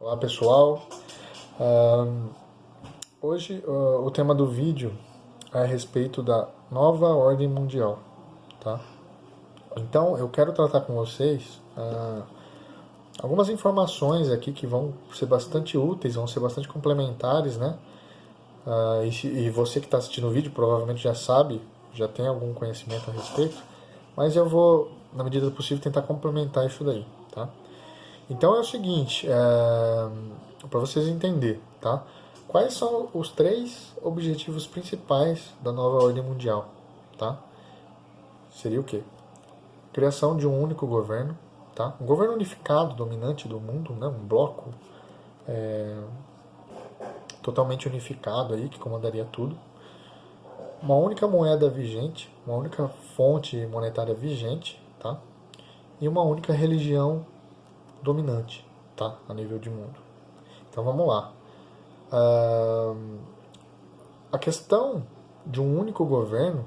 Olá pessoal, hoje o tema do vídeo é a respeito da nova ordem mundial, tá? Então eu quero tratar com vocês algumas informações aqui que vão ser bastante úteis, vão ser bastante complementares, né? E você que está assistindo o vídeo provavelmente já sabe, já tem algum conhecimento a respeito, mas eu vou, na medida do possível, tentar complementar isso daí, tá? Então é o seguinte, para vocês entenderem, tá? Quais são os 3 objetivos principais da nova ordem mundial, tá? Seria o quê? Criação de um único governo, tá? Um governo unificado, dominante do mundo, né? Um bloco totalmente unificado aí, que comandaria tudo. Uma única moeda vigente, uma única fonte monetária vigente, tá? E uma única religião dominante, tá? A nível de mundo. Então vamos lá. A questão de um único governo,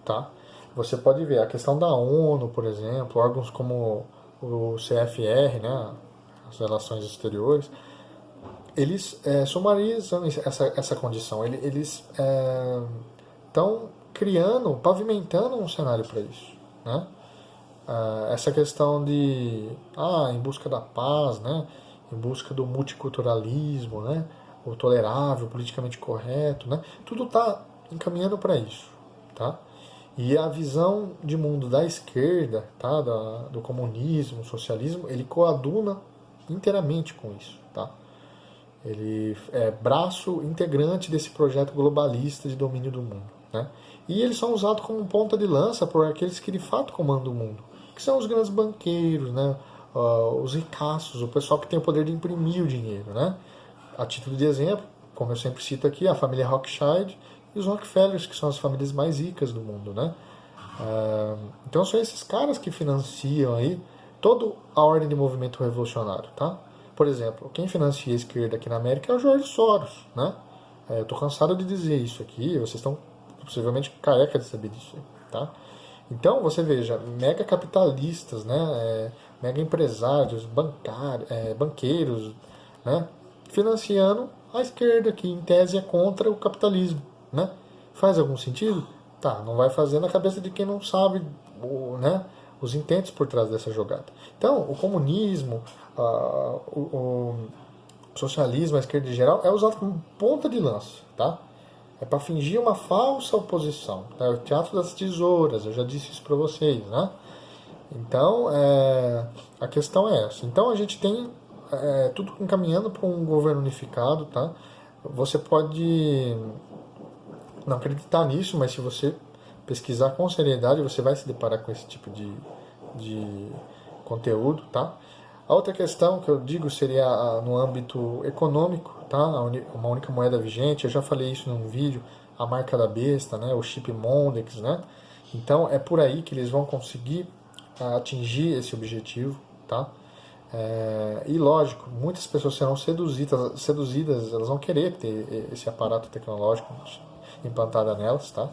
tá? Você pode ver a questão da ONU, por exemplo, órgãos como o CFR, né? As relações exteriores, eles sumarizam essa condição. Eles estão criando, pavimentando um cenário para isso, né? Essa questão de em busca da paz, né? Em busca do multiculturalismo, né? O tolerável, politicamente correto, né? Tudo está encaminhando para isso, tá? E a visão de mundo da esquerda, tá? Do comunismo, socialismo, ele coaduna inteiramente com isso, tá? Ele é braço integrante desse projeto globalista de domínio do mundo, né? E eles são usados como ponta de lança por aqueles que de fato comandam o mundo, que são os grandes banqueiros, né? Os ricaços, o pessoal que tem o poder de imprimir o dinheiro, né? A título de exemplo, como eu sempre cito aqui, a família Rothschild e os Rockefellers, que são as famílias mais ricas do mundo, né? Então são esses caras que financiam aí toda a ordem de movimento revolucionário, tá? Por exemplo, quem financia a esquerda aqui na América é o George Soros, né? Eu tô cansado de dizer isso aqui, vocês estão possivelmente careca de saber disso, tá? Então, você veja, mega capitalistas, né? Mega empresários, banqueiros, né? Financiando a esquerda, que em tese é contra o capitalismo, né? Faz algum sentido? Tá, não vai fazer na cabeça de quem não sabe, né? Os intentos por trás dessa jogada. Então, o comunismo, o socialismo, a esquerda em geral, é usado como ponta de lança, tá? É para fingir uma falsa oposição. Tá? É o teatro das tesouras, eu já disse isso para vocês, né? Então, a questão é essa. Então, a gente tem tudo encaminhando para um governo unificado, tá? Você pode não acreditar nisso, mas se você pesquisar com seriedade, você vai se deparar com esse tipo de conteúdo, tá? A outra questão que eu digo seria no âmbito econômico, tá? Uma única moeda vigente, eu já falei isso num vídeo, a marca da besta, né? O chip Mondex, né? Então é por aí que eles vão conseguir atingir esse objetivo, tá? E lógico, muitas pessoas serão seduzidas, elas vão querer ter esse aparato tecnológico implantada nelas, tá?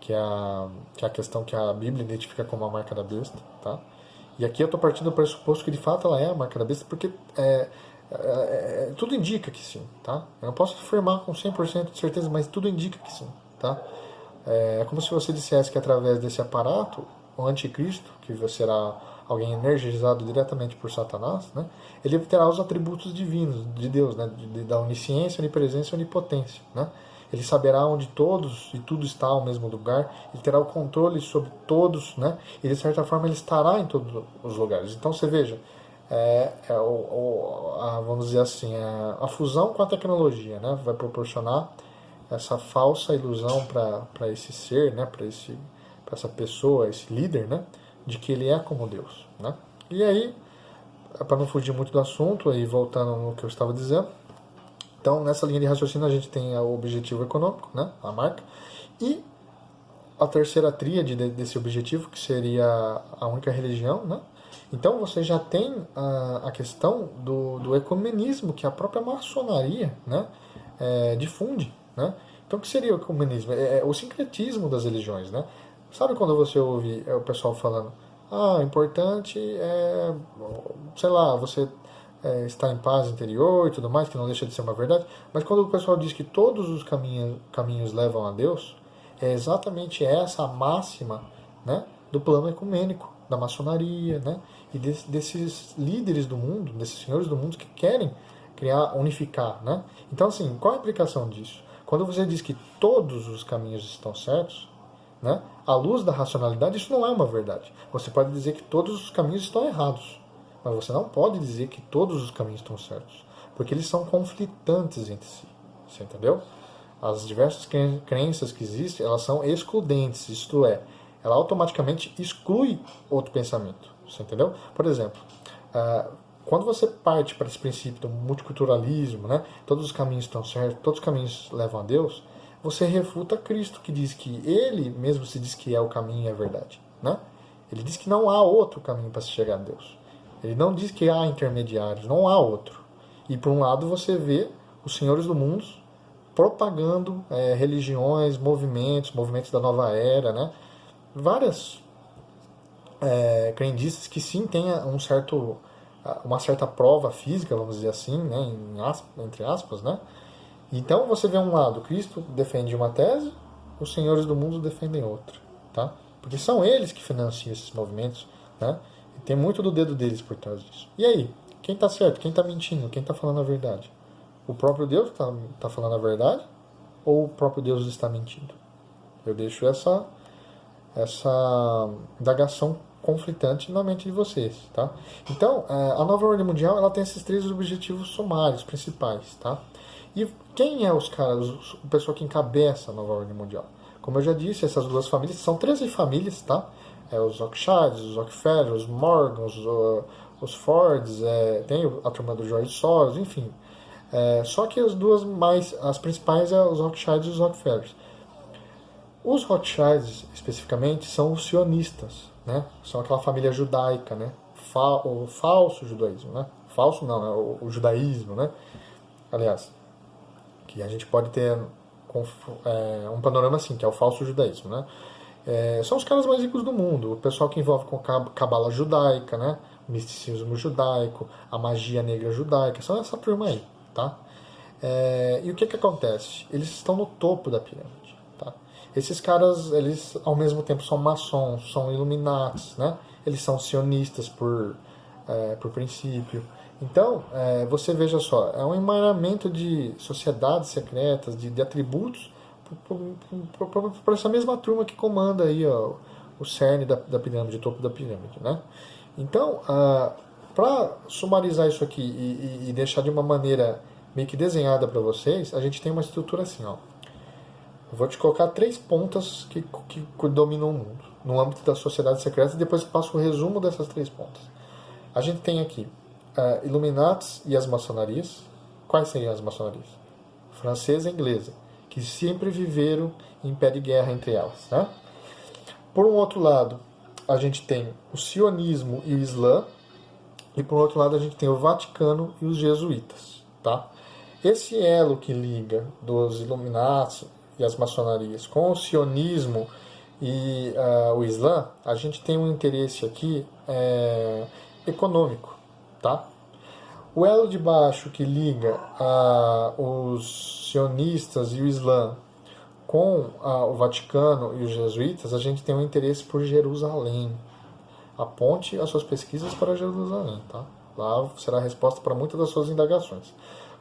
Que é a questão que a Bíblia identifica como a marca da besta, tá? E aqui eu estou partindo do pressuposto que de fato ela é a marca da besta, porque tudo indica que sim, tá? Eu não posso afirmar com 100% de certeza, mas tudo indica que sim, tá? É como se você dissesse que através desse aparato, o anticristo, que será alguém energizado diretamente por Satanás, né? Ele terá os atributos divinos de Deus, né? Da onisciência, onipresença e onipotência, né? Ele saberá onde todos e tudo está ao mesmo lugar, ele terá o controle sobre todos, né? E de certa forma ele estará em todos os lugares. Então você veja, vamos dizer assim, a fusão com a tecnologia, né? Vai proporcionar essa falsa ilusão para esse ser, né? Para essa pessoa, esse líder, né? De que ele é como Deus, né? E aí, para não fugir muito do assunto, aí voltando no que eu estava dizendo, então, nessa linha de raciocínio, a gente tem o objetivo econômico, né, a marca, e a terceira tríade desse objetivo, que seria a única religião, né? Então, você já tem a questão do ecumenismo, que a própria maçonaria, né, difunde, né? Então, o que seria o ecumenismo? É o sincretismo das religiões, né? Sabe quando você ouve o pessoal falando, o importante é, sei lá, você está em paz interior e tudo mais, que não deixa de ser uma verdade. Mas quando o pessoal diz que todos os caminhos levam a Deus, é exatamente essa a máxima, né, do plano ecumênico, da maçonaria, né, e desses líderes do mundo, desses senhores do mundo que querem criar, unificar, né? Então, assim, qual a implicação disso? Quando você diz que todos os caminhos estão certos, né, à luz da racionalidade, isso não é uma verdade. Você pode dizer que todos os caminhos estão errados, mas você não pode dizer que todos os caminhos estão certos, porque eles são conflitantes entre si. Você entendeu? As diversas crenças que existem, elas são excludentes, isto é, ela automaticamente exclui outro pensamento. Você entendeu? Por exemplo, quando você parte para esse princípio do multiculturalismo, né, todos os caminhos estão certos, todos os caminhos levam a Deus, você refuta Cristo, que diz que ele mesmo se diz que é o caminho e a verdade, né? Ele diz que não há outro caminho para se chegar a Deus. Ele não diz que há intermediários, não há outro. E por um lado você vê os senhores do mundo propagando religiões, movimentos da nova era, né? Várias crendices que sim têm uma certa prova física, vamos dizer assim, né? Entre aspas, né? Então você vê um lado, Cristo defende uma tese, os senhores do mundo defendem outra, tá? Porque são eles que financiam esses movimentos, né? E tem muito do dedo deles por trás disso. E aí, quem está certo, quem está mentindo, quem está falando a verdade? O próprio Deus está falando a verdade ou o próprio Deus está mentindo? Eu deixo essa indagação conflitante na mente de vocês, tá? Então, a nova ordem mundial, ela tem esses três objetivos sumários, principais, tá? E quem é os caras, o pessoal que encabeça a nova ordem mundial? Como eu já disse, essas duas famílias, são 13 famílias, tá? Os Rothschilds, os Rockefeller, os Morgans, os Fords, tem a turma do George Soros, enfim. Só que as principais são os Rothschilds e os Rockefellers. Os Rothschilds, especificamente, são os sionistas, né? São aquela família judaica, né? O falso judaísmo, né? Falso não, né? O judaísmo, né? Aliás, que a gente pode ter um panorama assim, que é o falso judaísmo, né? São os caras mais ricos do mundo, o pessoal que envolve com a cabala judaica, né? O misticismo judaico, a magia negra judaica, são essa turma aí, tá? E o que acontece? Eles estão no topo da pirâmide, tá? Esses caras, eles ao mesmo tempo são maçons, são iluminatis, né? Eles são sionistas por princípio. Então, você veja só, é um emaranhamento de sociedades secretas, de atributos, por essa mesma turma que comanda aí, ó, o cerne da pirâmide, o topo da pirâmide, né? Então, para sumarizar isso aqui e deixar de uma maneira meio que desenhada para vocês, a gente tem uma estrutura assim, ó. Eu vou te colocar 3 pontas que dominam o mundo, no âmbito das sociedades secretas, e depois passo o resumo dessas 3 pontas. A gente tem aqui Illuminatis e as maçonarias. Quais seriam as maçonarias? Francesa e inglesa, que sempre viveram em pé de guerra entre elas, né? Por um outro lado, a gente tem o sionismo e o Islã, e por outro lado a gente tem o Vaticano e os jesuítas, tá? Esse elo que liga dos Illuminati e as maçonarias com o sionismo e o Islã, a gente tem um interesse aqui econômico, tá? O elo de baixo que liga os sionistas e o Islã com o Vaticano e os jesuítas, a gente tem um interesse por Jerusalém. Aponte as suas pesquisas para Jerusalém, tá? Lá será a resposta para muitas das suas indagações.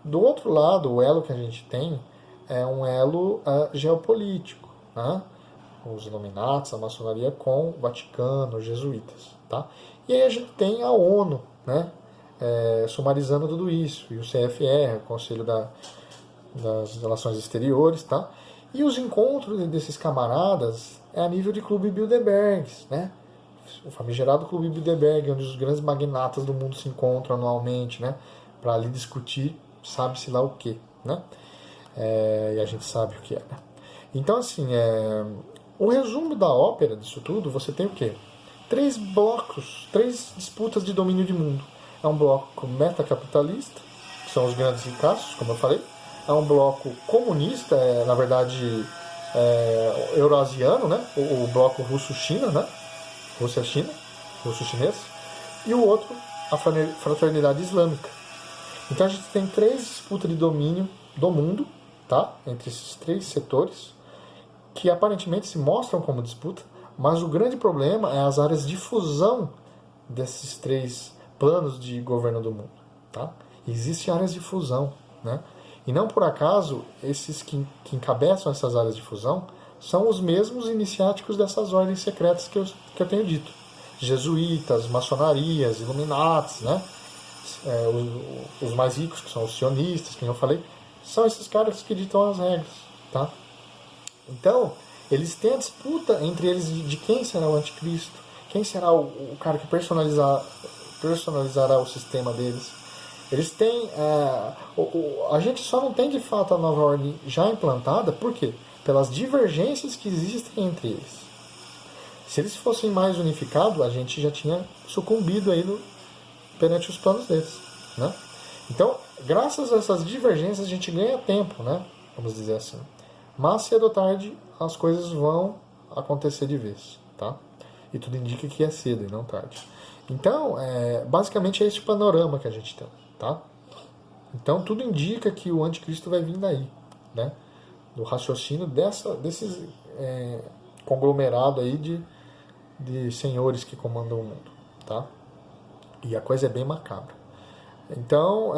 Do outro lado, o elo que a gente tem é um elo geopolítico, né? Os Illuminatis, a maçonaria com o Vaticano, os jesuítas, tá? E aí a gente tem a ONU, né? Sumarizando tudo isso, e o CFR, o Conselho das Relações Exteriores, tá? E os encontros desses camaradas a nível de Clube Bilderberg, né? O famigerado Clube Bilderberg, onde os grandes magnatas do mundo se encontram anualmente, né? Para ali discutir, sabe-se lá o que, né? E a gente sabe o que é, né? Então, assim, o resumo da ópera disso tudo, você tem o quê? 3 blocos, 3 disputas de domínio de mundo. É um bloco metacapitalista, que são os grandes ricaços, como eu falei. É um bloco comunista, na verdade, eurasiano, né? O bloco russo-china, né? Rússia-China, russo-chinês. E o outro, a fraternidade islâmica, Então a gente tem 3 disputas de domínio do mundo, tá? Entre esses 3 setores, que aparentemente se mostram como disputa, mas o grande problema é as áreas de fusão desses 3 planos de governo do mundo, tá? Existem áreas de fusão, né? E não por acaso, esses que encabeçam essas áreas de fusão são os mesmos iniciáticos dessas ordens secretas que eu tenho dito. Jesuítas, maçonarias, Illuminatis, né? Os mais ricos, que são os sionistas, que eu falei, são esses caras que ditam as regras, tá? Então, eles têm a disputa entre eles de quem será o anticristo, quem será o cara que personalizará o sistema deles. Eles têm... a gente só não tem de fato a nova ordem já implantada, por quê? Pelas divergências que existem entre eles. Se eles fossem mais unificados, a gente já tinha sucumbido aí perante os planos deles, né? Então, graças a essas divergências, a gente ganha tempo, né? Vamos dizer assim. Mas cedo ou tarde, as coisas vão acontecer de vez, tá? E tudo indica que é cedo e não tarde. Então, basicamente é esse panorama que a gente tem, tá? Então, tudo indica que o anticristo vai vir daí, né? Do raciocínio desses conglomerado aí de senhores que comandam o mundo, tá? E a coisa é bem macabra. Então,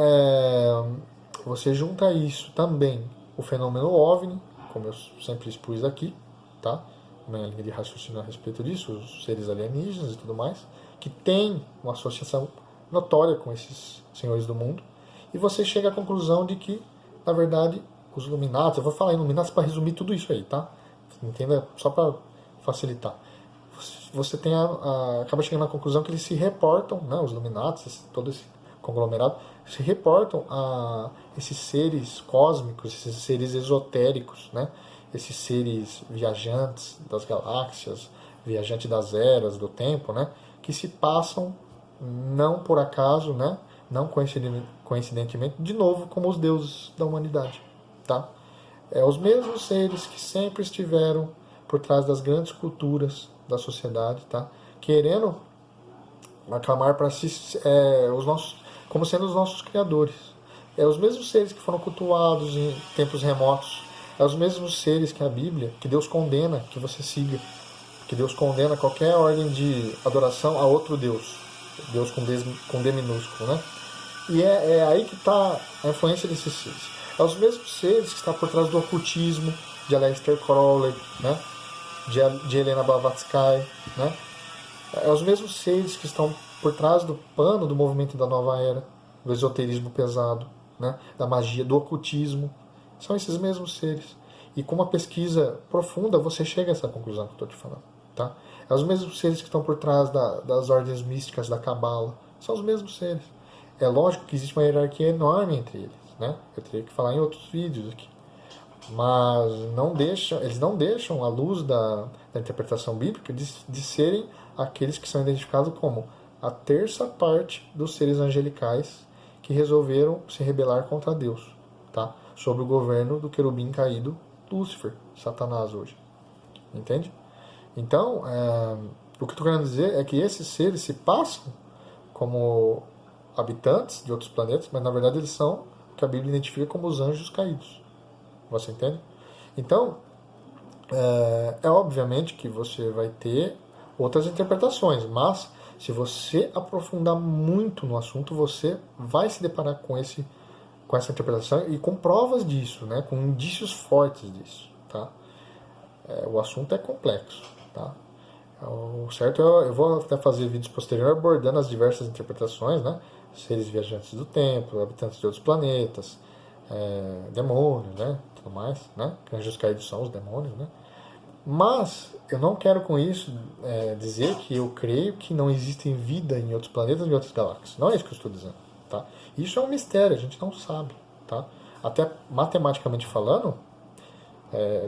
você junta isso também, o fenômeno OVNI, como eu sempre expus aqui, tá? Minha linha de raciocínio a respeito disso, os seres alienígenas e tudo mais, que tem uma associação notória com esses senhores do mundo, e você chega à conclusão de que, na verdade, os Illuminatis, eu vou falar Illuminatis para resumir tudo isso aí, tá? Entenda, só para facilitar. Você tem acaba chegando à conclusão que eles se reportam, né, os Illuminatis, todo esse conglomerado, se reportam a esses seres cósmicos, esses seres esotéricos, né, esses seres viajantes das galáxias, viajantes das eras, do tempo, né, que se passam, não por acaso, né, não coincidentemente, de novo como os deuses da humanidade, tá? Os mesmos seres que sempre estiveram por trás das grandes culturas da sociedade, tá? Querendo aclamar para si os nossos, como sendo os nossos criadores. Os mesmos seres que foram cultuados em tempos remotos. Os mesmos seres que a Bíblia, que Deus condena que você siga, que Deus condena qualquer ordem de adoração a outro Deus, Deus com D minúsculo, né? E é aí que está a influência desses seres. Os mesmos seres que estão por trás do ocultismo, de Aleister Crowley, né? De Helena Blavatsky, né? Os mesmos seres que estão por trás do pano do movimento da nova era, do esoterismo pesado, né? Da magia, do ocultismo. São esses mesmos seres. E com uma pesquisa profunda você chega a essa conclusão que eu estou te falando, tá? Os mesmos seres que estão por trás das ordens místicas da Cabala. São os mesmos seres. É lógico que existe uma hierarquia enorme entre eles, né? Eu teria que falar em outros vídeos aqui. Mas eles não deixam a luz da interpretação bíblica de serem aqueles que são identificados como a terça parte dos seres angelicais que resolveram se rebelar contra Deus, tá? Sob o governo do querubim caído Lúcifer, Satanás hoje. Entende? Então, o que eu estou querendo dizer é que esses seres se passam como habitantes de outros planetas, mas na verdade eles são o que a Bíblia identifica como os anjos caídos. Você entende? Então, obviamente que você vai ter outras interpretações, mas se você aprofundar muito no assunto, você vai se deparar com essa interpretação e com provas disso, né? Com indícios fortes disso, tá? O assunto é complexo, tá? O certo eu vou até fazer vídeos posteriores abordando as diversas interpretações, né? Seres viajantes do tempo, habitantes de outros planetas, demônios, né? Tudo mais, né? Anjos caídos são os demônios, né? Mas eu não quero com isso dizer que eu creio que não existe vida em outros planetas e em outras galáxias. Não é isso que eu estou dizendo, tá? Isso é um mistério, a gente não sabe, tá? Até matematicamente falando,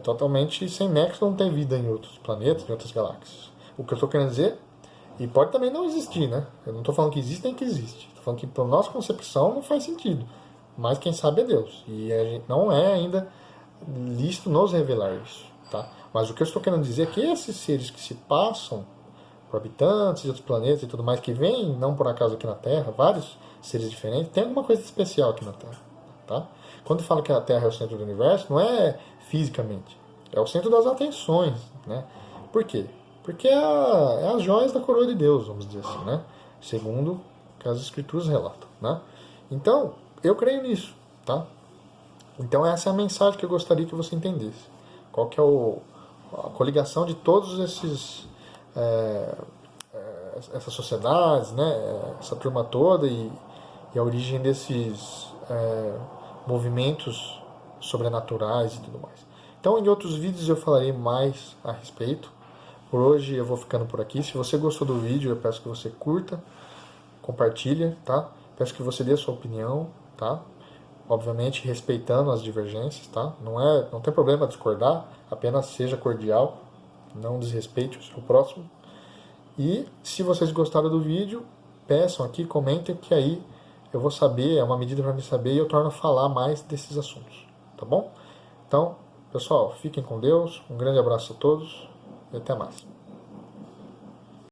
totalmente sem nexo, não tem vida em outros planetas, em outras galáxias. O que eu estou querendo dizer, e pode também não existir, né? Eu não estou falando que existe nem que existe. Estou falando que, para nossa concepção, não faz sentido. Mas quem sabe é Deus. E a gente não é ainda lícito nos revelar isso, tá? Mas o que eu estou querendo dizer é que esses seres que se passam por habitantes de outros planetas e tudo mais que vêm, não por acaso aqui na Terra, vários seres diferentes, tem alguma coisa especial aqui na Terra, tá? Quando fala que a Terra é o centro do universo, não é fisicamente, é o centro das atenções, né? Por quê? Porque é as joias da coroa de Deus, vamos dizer assim, né? Segundo o que as escrituras relatam, né? Então, eu creio nisso, tá? Então essa é a mensagem que eu gostaria que você entendesse. Qual que é a coligação de todos esses essas sociedades, né? Essa turma toda e a origem desses movimentos sobrenaturais e tudo mais. Então em outros vídeos eu falarei mais a respeito. Por hoje eu vou ficando por aqui. Se você gostou do vídeo, eu peço que você curta, compartilha, tá? Peço que você dê a sua opinião, tá? Obviamente respeitando as divergências, tá? Não tem problema discordar, apenas seja cordial, não desrespeite o seu próximo. E se vocês gostaram do vídeo, peçam aqui, comentem, que aí eu vou saber, é uma medida para me saber e eu torno a falar mais desses assuntos, tá bom? Então, pessoal, fiquem com Deus, um grande abraço a todos e até mais.